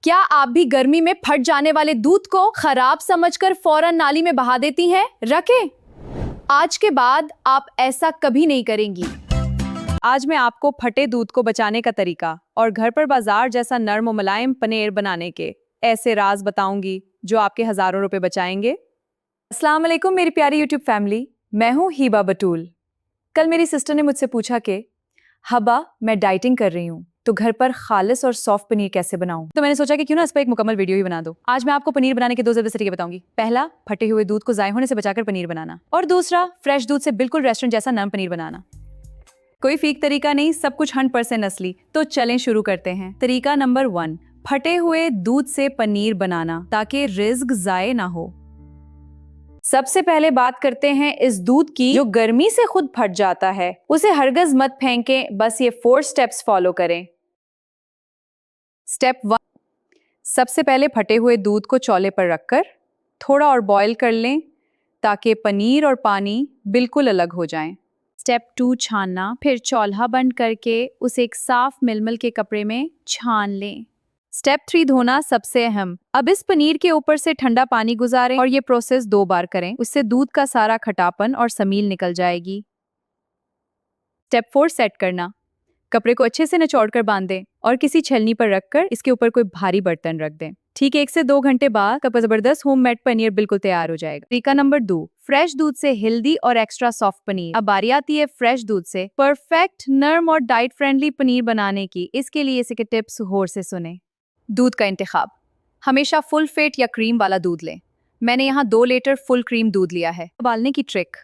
क्या आप भी गर्मी में फट जाने वाले दूध को खराब समझकर फौरन नाली में बहा देती हैं? रखें। आज के बाद आप ऐसा कभी नहीं करेंगी। आज मैं आपको फटे दूध को बचाने का तरीका और घर पर बाजार जैसा नर्म और मुलायम पनीर बनाने के ऐसे राज बताऊंगी जो आपके हजारों रुपए बचाएंगे। अस्सलाम वालेकुम मेरी प्यारी यूट्यूब फैमिली, मैं हूं हीबा बटूल। कल मेरी सिस्टर ने मुझसे पूछा कि हबा मैं डाइटिंग कर रही हूँ तो घर पर खालिस और सॉफ्ट पनीर कैसे बनाऊं। तो मैंने सोचा कि क्यों ना इस पर एक मुकम्मल वीडियो ही बना दो। आज मैं आपको पनीर बनाने के दो जबरदस्त तरीके बताऊंगी। पहला, फटे हुए दूध को जाय होने से बचाकर पनीर बनाना, और दूसरा, फ्रेश दूध से बिल्कुल रेस्टोरेंट जैसा नरम पनीर बनाना। कोई फेक तरीका नहीं, सब कुछ 100% असली। तो चलें शुरू करते हैं। तरीका नंबर 1, फटे हुए दूध से पनीर बनाना ताकि रिज्क जाये ना हो। सबसे पहले बात करते हैं इस दूध की जो गर्मी से खुद फट जाता है। उसे हरगिज़ मत फेंकें, बस ये 4 स्टेप्स फॉलो करें। स्टेप 1, सबसे पहले फटे हुए दूध को चौले पर रखकर थोड़ा और बॉईल कर लें ताकि पनीर और पानी बिल्कुल अलग हो जाएं। स्टेप 2, छानना। फिर चौल्हा बंद करके उसे एक साफ मिलमल के कपड़े में छान लें। स्टेप 3, धोना, सबसे अहम। अब इस पनीर के ऊपर से ठंडा पानी गुजारें और ये प्रोसेस 2 बार करें। उससे दूध का सारा खटापन और समील निकल जाएगी। स्टेप 4, सेट करना। कपड़े को अच्छे से निचोड़ कर बांध दें और किसी छलनी पर रखकर इसके ऊपर कोई भारी बर्तन रख दें। ठीक 1 से 2 घंटे बाद कप जबरदस्त होममेड पनीर बिल्कुल तैयार हो जाएगा। तरीका नंबर 2, फ्रेश दूध से हेल्दी और एक्स्ट्रा सॉफ्ट पनीर। अब बारी आती है फ्रेश दूध से परफेक्ट नर्म और डाइट फ्रेंडली पनीर बनाने की। इसके लिए इसके टिप्स गौर से सुने। दूध का इंतखाब, हमेशा फुल फेट या क्रीम वाला दूध लें। मैंने यहाँ 2 लीटर फुल क्रीम दूध लिया है। उबालने की ट्रिक,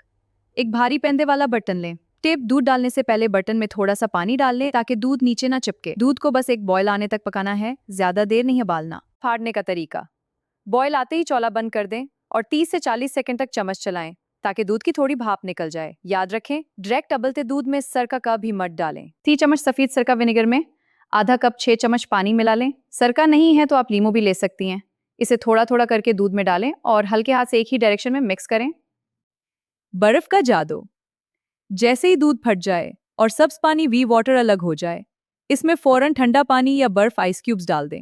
एक भारी पेंदे वाला बर्तन लें। टेप दूध डालने से पहले बर्तन में थोड़ा सा पानी डाल लें ताकि दूध नीचे ना चिपके। दूध को बस एक बॉयल आने तक पकाना है, ज्यादा देर नहीं उबालना। फाड़ने का तरीका, बॉयल आते ही चौला बंद कर दें और 30 से 40 सेकंड तक चम्मच चलाएं ताकि दूध की थोड़ी भाप निकल जाए। याद रखें, डायरेक्ट उबलते दूध में सरका का भी मत डालें। 3 चम्मच सफेद सिरका विनेगर में आधा कप 6 चम्मच पानी मिला लें। सिरका नहीं है तो आप लीमू भी ले सकती हैं। इसे थोड़ा थोड़ा करके दूध में डालें और हल्के हाथ से एक ही डायरेक्शन में मिक्स करें। बर्फ का जादू, जैसे ही दूध फट जाए और सब्ज पानी वी वाटर अलग हो जाए, इसमें फौरन ठंडा पानी या बर्फ आइस क्यूब्स डाल दें।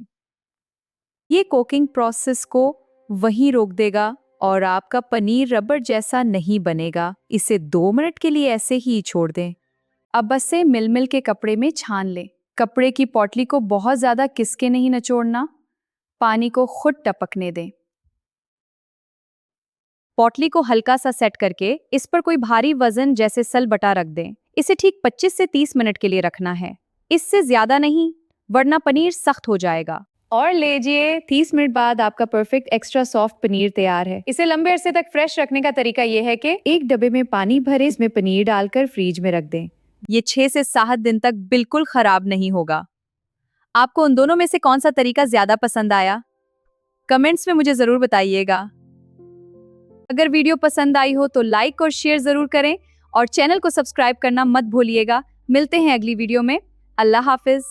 ये कुकिंग प्रोसेस को वहीं रोक देगा और आपका पनीर रबर जैसा नहीं बनेगा। इसे 2 मिनट के लिए ऐसे ही छोड़ दें। अब बस से मिल के कपड़े में छान लें। कपड़े की पोटली को बहुत ज्यादा किसके नहीं निचोड़ना, पानी को खुद टपकने दें। पोटली को हल्का सा सेट करके इस पर कोई भारी वजन जैसे सलबटा रख दें। इसे ठीक 25 से 30 मिनट के लिए रखना है, इससे ज्यादा नहीं, वरना पनीर सख्त हो जाएगा। और लीजिए, 30 मिनट बाद आपका परफेक्ट एक्स्ट्रा सॉफ्ट पनीर तैयार है। इसे लंबे अरसे तक फ्रेश रखने का तरीका यह है कि एक डब्बे में पानी भरे, इसमें पनीर डालकर फ्रीज में रख दें। ये 6 से 7 दिन तक बिल्कुल खराब नहीं होगा। आपको उन दोनों में से कौन सा तरीका ज्यादा पसंद आया? कमेंट्स में मुझे जरूर बताइएगा। अगर वीडियो पसंद आई हो तो लाइक और शेयर जरूर करें और चैनल को सब्सक्राइब करना मत भूलिएगा। मिलते हैं अगली वीडियो में। अल्लाह हाफिज।